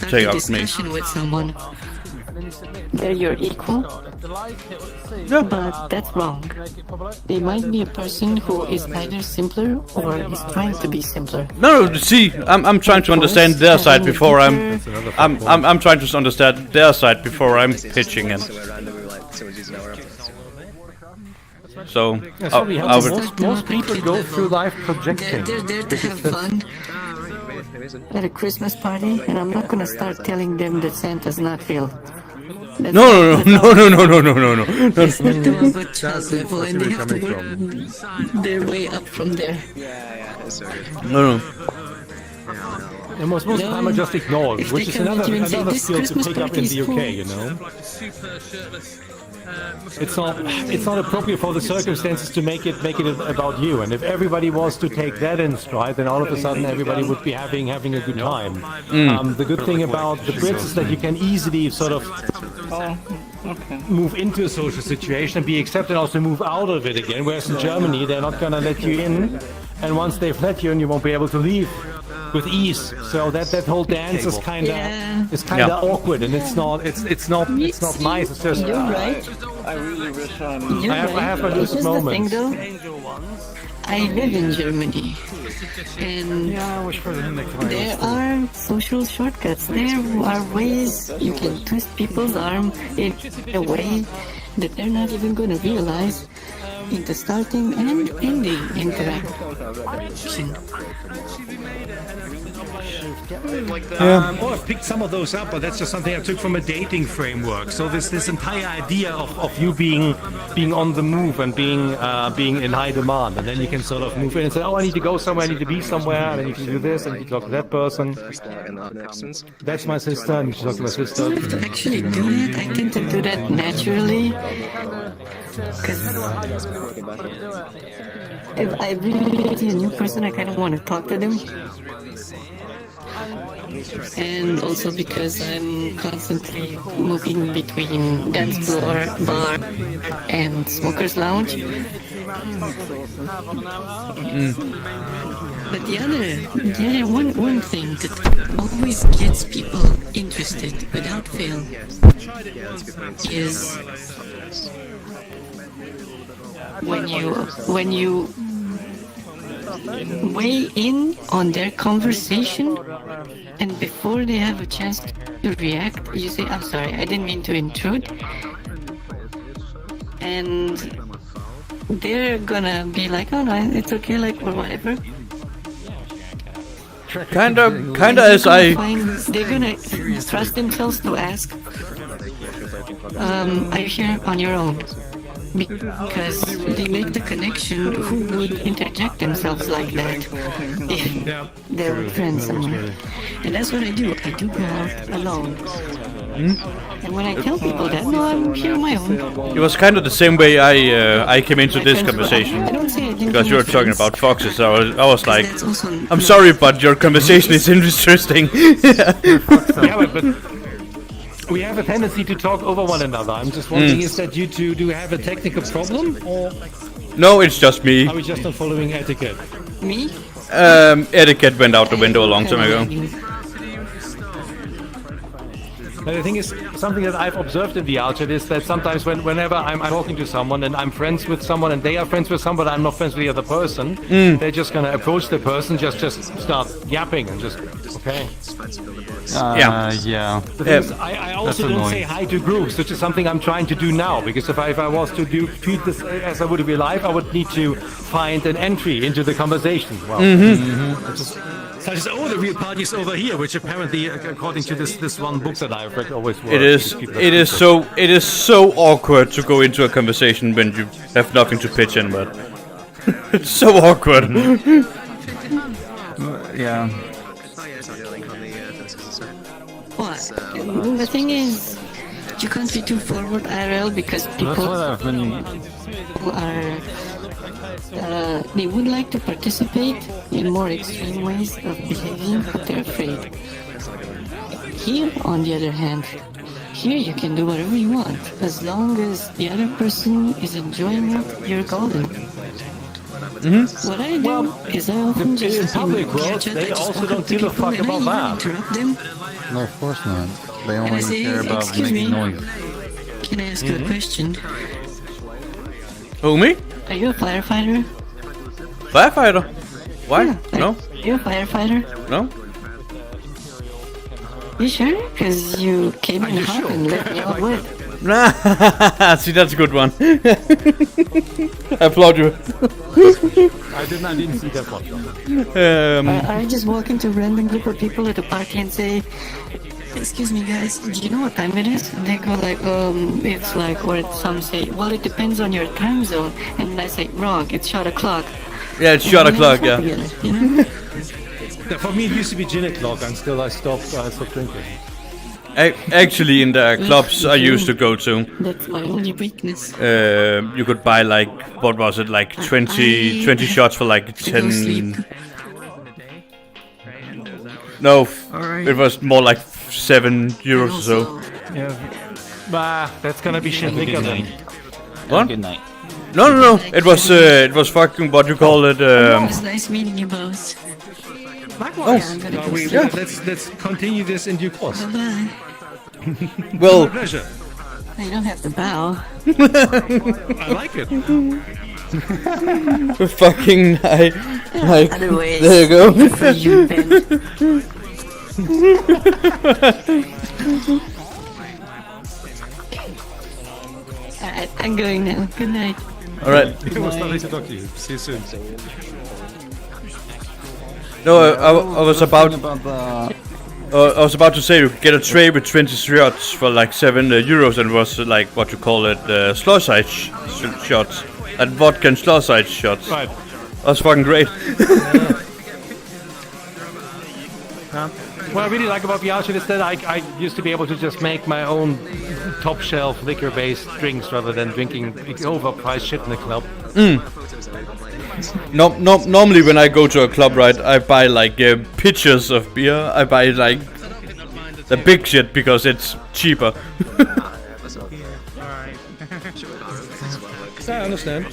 hang out with me. With someone, they're your equal. Yeah. But that's wrong. They might be a person who is either simpler or is trying to be simpler. No, see, I'm trying to understand their side before I'm trying to understand their side before I'm pitching in. So most people go through life projecting. They're there to have fun at a Christmas party, and I'm not gonna start telling them that Santa's not real. No. It's not to a good child level, and they have to work their way up from there. No. And most of the time I just ignore it, which is another skill to pick up in the UK, you know. It's not appropriate for the circumstances to make it about you. And if everybody was to take that in stride, then all of a sudden everybody would be having a good time. The good thing about the Brits is that you can easily sort of move into a social situation and be accepted, and also move out of it again. Whereas in Germany, they're not gonna let you in, and once they've let you in, you won't be able to leave with ease. So that whole dance is kind of awkward, and it's not nice. It's just you're right. I have my lucid moments. I live in Germany, and there are social shortcuts. There are ways you can twist people's arm in a way that they're not even going to realize, into starting and ending interaction. Or I've picked some of those up, but that's just something I took from a dating framework. So this entire idea of you being on the move and being in high demand, and then you can sort of move in and say, oh, I need to go somewhere, I need to be somewhere, and then you can do this, and you can talk to that person. That's my sister, and you can talk to my sister. To actually do that, I tend to do that naturally. Because if I really see a new person, I kind of want to talk to them. And also because I'm constantly moving between dance floor, bar, and smokers lounge. But the other one thing that always gets people interested without fail is when you weigh in on their conversation, and before they have a chance to react, you say, I'm sorry, I didn't mean to intrude. And they're gonna be like, oh no, it's okay, like, or whatever. Kinda as I... They're gonna trust themselves to ask, are you here on your own? Because they make the connection, who would interject themselves like that if they're with friends somewhere. And that's what I do. I do go out alone. And when I tell people that, no, I'm here on my own. It was kind of the same way I came into this conversation. Because you were talking about foxes, so I was like, I'm sorry, but your conversation is interesting. Yeah, but we have a tendency to talk over one another. I'm just wondering, is that you two do have a technical problem, or no? It's just me. Are we just not following etiquette? Me? Etiquette went out the window a long time ago. But the thing is, something that I've observed in the outchat is that sometimes whenever I'm talking to someone and I'm friends with someone and they are friends with someone, I'm not friends with the other person, they're just gonna approach the person, just start yapping and just, okay. Yeah. The thing is, I also don't say hi to groups, which is something I'm trying to do now, because if I was to treat this as I would be live, I would need to find an entry into the conversation. Well, such as, oh, the real party is over here, which apparently, according to this one book that I've read, always works. It is so awkward to go into a conversation when you have nothing to pitch in, but it's so awkward. Yeah. What? The thing is, you can't be too forward IRL because people are they would like to participate in more extreme ways of behaving, but they're afraid. Here, on the other hand, here you can do whatever you want. As long as the other person is enjoying it, you're golden. What I do is I often just in public world, they also don't give a fuck about that. Interrupt them. No, of course not. They And I only say, care about excuse making me, noise. can I ask you a question? Who, me? Are you a firefighter? Firefighter? Why? Yeah, No? Are you a firefighter? No? You sure? Because you came in hot and left me out wet. See, that's a good one. I applaud you. I didn't see that one. I just walk into a random group of people at a party and say, excuse me guys, do you know what time it is? And they go like, it's like, or some say, well, it depends on your time zone. And I say, wrong, it's shot o'clock. Yeah, it's shot o'clock, yeah. You know? For me, it used to be gin o'clock until I stopped drinking. Actually, in the clubs I used to go to, That's my only weakness. you could buy like, what was it, like 20 shots for like 10... No, it was more like €7 or so. Yeah. Bah, that's gonna be shit liquor then. What? Good night. No. It was fucking what you call it. It was nice meeting you both. Likewise. Let's continue this in due course. Bye-bye. Well, my pleasure. You don't have to bow. I like it. Fucking night. Like, Otherwise, there you go. for you, Ben. Alright, I'm going now. Good night. Alright. It was lovely to talk to you. See you soon. No, I was about. I was about to say you get a tray with 20 shots for like €7, and it was like what you call it, slush ice shots, and vodka and slush ice shots. Right. That's fucking great. What I really like about the outfit is that I used to be able to just make my own top shelf liquor based drinks rather than drinking overpriced shit in the club. Normally when I go to a club, right, I buy like pitchers of beer. I buy like the big shit because it's cheaper. I understand.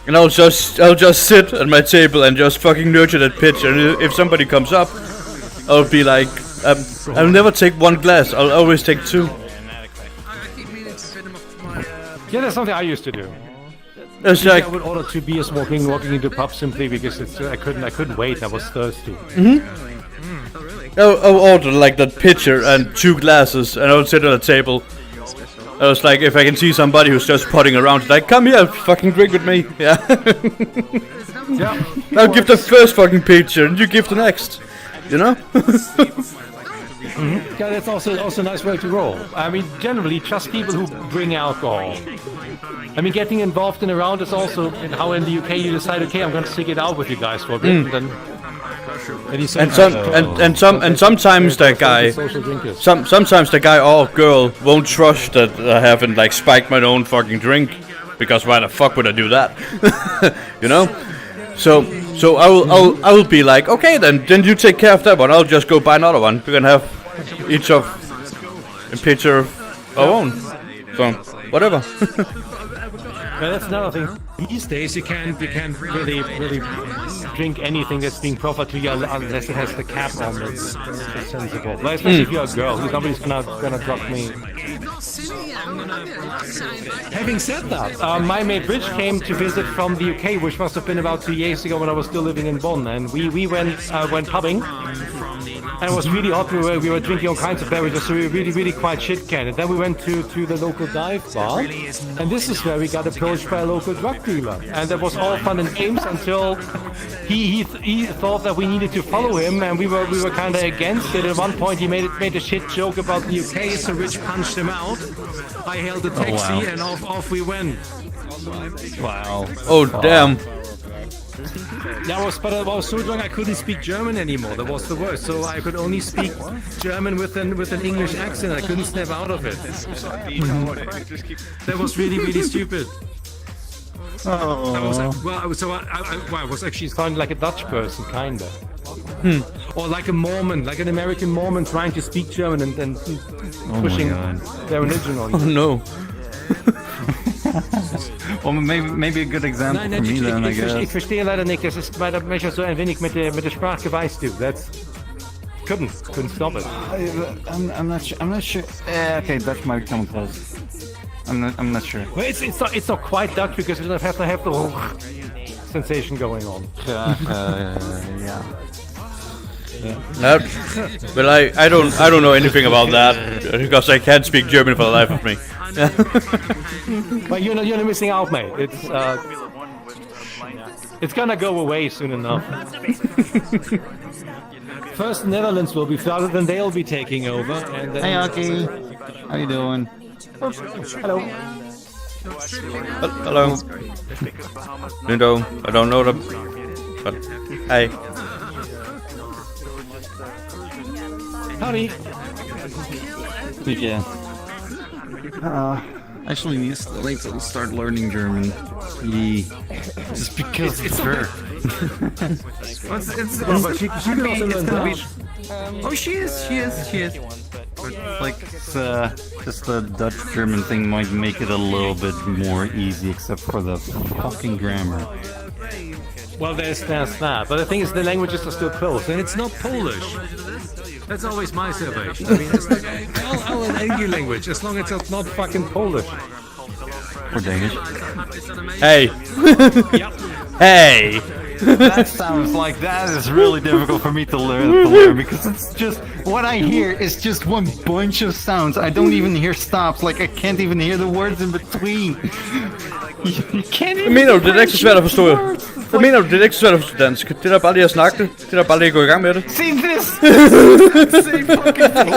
And I'll just sit at my table and just fucking nurture that pitch. And if somebody comes up, I'll be like, I'll never take one glass. I'll always take two. Yeah, that's something I used to do. It's like I would order 2 beers walking into the pub simply because I couldn't wait. I was thirsty. I'll order like that pitcher and 2 glasses, and I'll sit at a table. I was like, if I can see somebody who's just putting around, like, come here, fucking drink with me. Yeah. Yeah. I'll give the first fucking pitcher, and you give the next. You know? Yeah, that's also a nice way to roll. I mean, generally, just people who bring alcohol. I mean, getting involved in a round is also how in the UK you decide, okay, I'm going to stick it out with you guys for a bit, and sometimes the guy, sometimes the guy or girl won't trust that I haven't like spiked my own fucking drink, because why the fuck would I do that? You know? So I will be like, okay, then you take care of that one. I'll just go buy another one. We can have each of a pitcher of our own. So whatever. Well, that's another thing. These days, you can't really drink anything that's being proffered to you unless it has the cap on. It's sensible. Well, especially if you're a girl, nobody's gonna drug me. Having said that, my mate Rich came to visit from the UK, which must have been about 2 years ago when I was still living in Bonn, and we went pubbing. And it was really hot. We were drinking all kinds of beverages, so we were really quite shit-canned. And then we went to the local dive bar, and this is where we got approached by a local drug dealer. And that was all fun and games until he thought that we needed to follow him, and we were kind of against it. At one point, he made a shit joke about the UK, so Rich punched him out. I hailed a taxi, and off we went. Wow. Oh damn. But I was so drunk I couldn't speak German anymore. That was the worst. So I could only speak German with an English accent. I couldn't snap out of it. That was really stupid. Oh. I was actually sounding like a Dutch person, kinda. Or like a Mormon, like an American Mormon trying to speak German and pushing their religion on you. Oh no. Well, maybe a good example for me then, I guess. Ich verstehe leider nicht. Es ist leider mich so ein wenig mit der Sprache weißt du. That's couldn't stop it. I'm not sure. Okay, Dutch might come close. I'm not sure. Well, it's not quite Dutch because we don't have to have the whole sensation going on. Yeah. No, but I don't know anything about that because I can't speak German for the life of me. But you're missing out, mate. It's gonna go away soon enough. First, the Netherlands will be flooded, then they'll be taking over. And then... Hey, Aki. How you doing? Hello. Hello. I don't know them, but hey. Howdy. Yeah. Actually, need to start learning German. Just because it's her. But she can also learn Dutch. Oh, she is. But, like, just the Dutch-German thing might make it a little bit more easy, except for the fucking grammar. Well, there's that. But the thing is, the languages are still close, and it's not Polish. That's always my salvation. I mean, I'll learn any language, as long as it's not fucking Polish. Or Danish. Hey. Yep. Hey. That sounds like that is really difficult for me to learn because it's just what I hear is just one bunch of sounds. I don't even hear stops. Like I can't even hear the words in between. You can't even. Mener du, det er ikke så svært at forstå? Hvad mener du, det er ikke så svært at forstå dansk? Det der bare lige at snakke det. Det der bare lige at gå i gang med det. See this? Same fucking thing.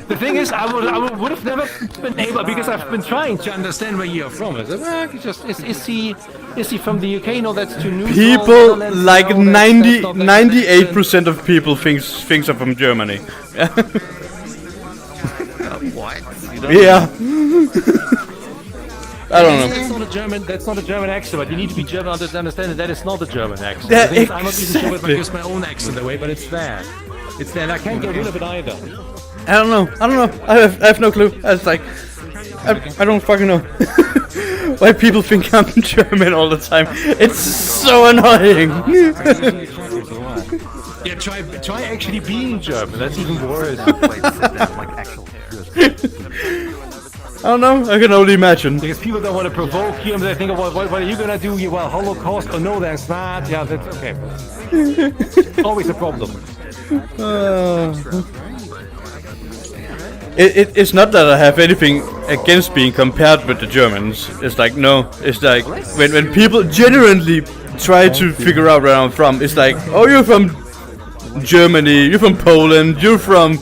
The thing is, I would have never been able because I've been trying to understand where you're from. I said, is he from the UK? No, that's too neutral. People like 98% of people thinks I'm from Germany. What? Yeah. I don't know. That's not a German accent, but you need to be German to understand that is not a German accent. Yeah, I'm not even sure if I use my own accent away, but it's there. It's there, and I can't get rid of it either. I don't know. I have no clue. I was like, I don't fucking know. Why people think I'm German all the time. It's so annoying. Yeah, try actually being German. That's even worse. I don't know, I can only imagine. Because people don't want to provoke you and they think, well, what are you gonna do? Well, Holocaust? Oh no, that's not. Yeah, that's okay. Always a problem. It's not that I have anything against being compared with the Germans. It's like, no, it's like, when people genuinely try to figure out where I'm from, it's like, oh, you're from Germany, you're from Poland, you're from...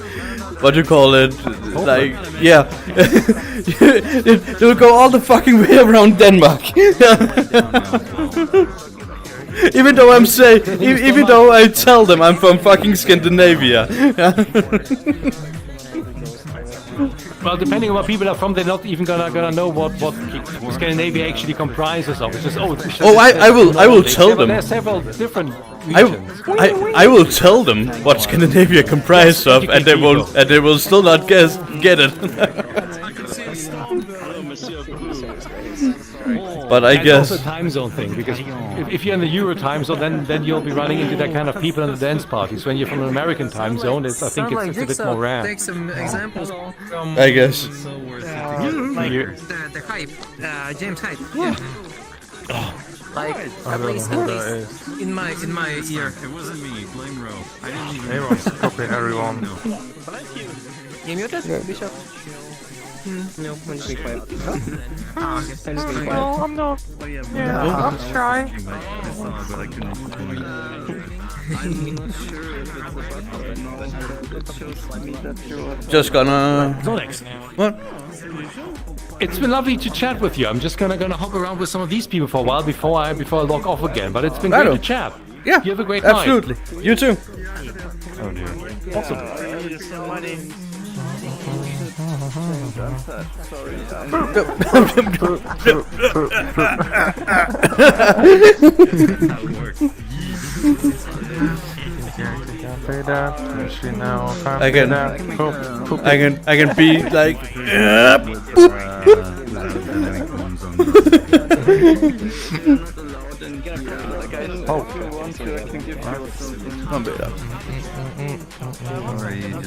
what do you call it? Like, yeah. They'll go all the fucking way around Denmark. Even though even though I tell them I'm from fucking Scandinavia. Well, depending on where people are from, they're not even gonna know what Scandinavia actually comprises of. It's just I will tell them. There are several different regions. I will tell them what Scandinavia comprises of, and they will still not get it. But I guess it's also a time zone thing, because if you're in the Euro time zone, then you'll be running into that kind of people in the dance parties. When you're from an American time zone, I think it's a bit more rare. Take some examples from. I guess. Like the hype, James Hype. Yeah. Like at least in my ear. It wasn't me. Blame Ro. I didn't even. Everyone's copying everyone. You muted, Bishop? No, I'm just being quiet. Ah, okay. I'm just being quiet. No, I'm not. Yeah, I'm trying. Just gonna... Zonex. What? It's been lovely to chat with you. I'm just gonna hop around with some of these people for a while before I log off again. But it's been great to chat. Yeah, you have a great absolutely. night. You too. Oh dear. Awesome. I can be like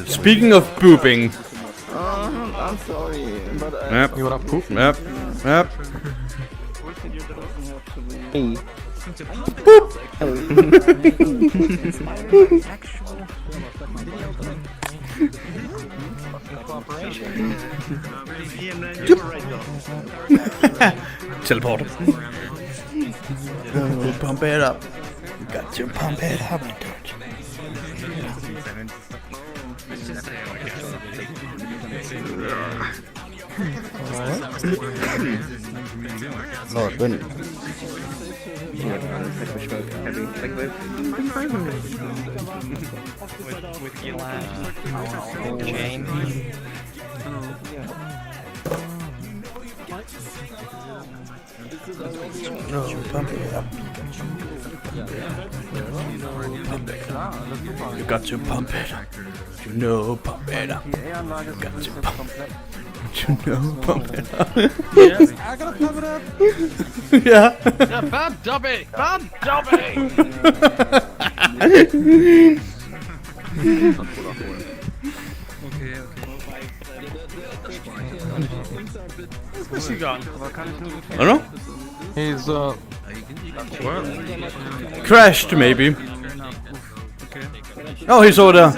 Speaking of pooping. I'm sorry, but Yep. you wanna poop? Yep. Yep. Me. Teleport. Pump it up. You got to pump it up, don't you? Lord, when with Gilad, Jane. no, pump it up. You got to pump it up. You know, pump it up. You got to pump it up. You know, pump it up. Yes, I gotta pump it up. Yeah. Yeah, bad Dobby! Bad Dobby! Okay. Where's he gone? I don't know. He's What? Crashed, maybe. Oh, he's over there.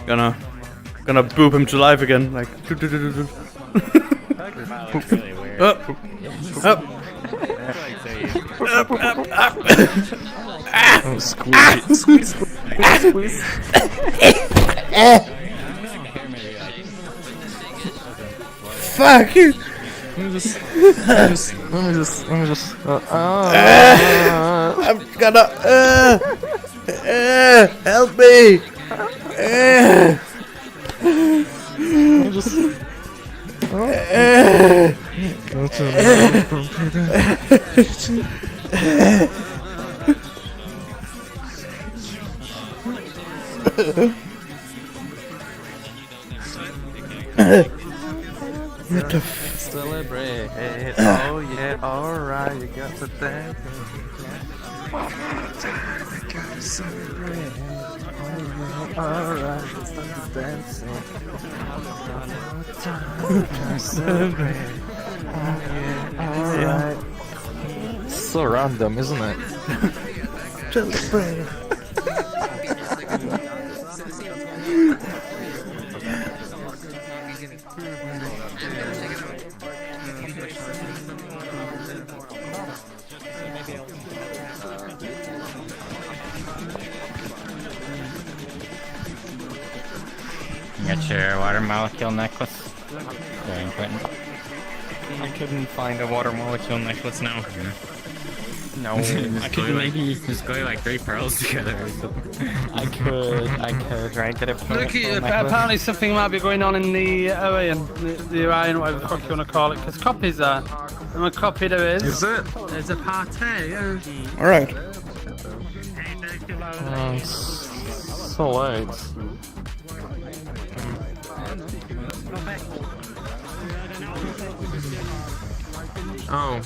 Gonna boop him to life again, like. Up. squeeze. Fuck you. Let me just. I'm gonna. Help me. What the Celebrate. Oh yeah, alright, you got to dance. One more time, we gotta celebrate. Alright, it's time to dance. One more time, we gotta celebrate. Oh yeah, alright. So random, isn't it? Celebrate. You got your water molecule necklace? Very important. I couldn't find a water molecule necklace now. No, I could maybe just go like 3 pearls together or something. I could try and get it. Look, apparently something might be going on in the Orion, the Orion, whatever the fuck you want to call it, because copies are. And a copy there is. Is it? There's a party, yeah. Alright. So late. Oh.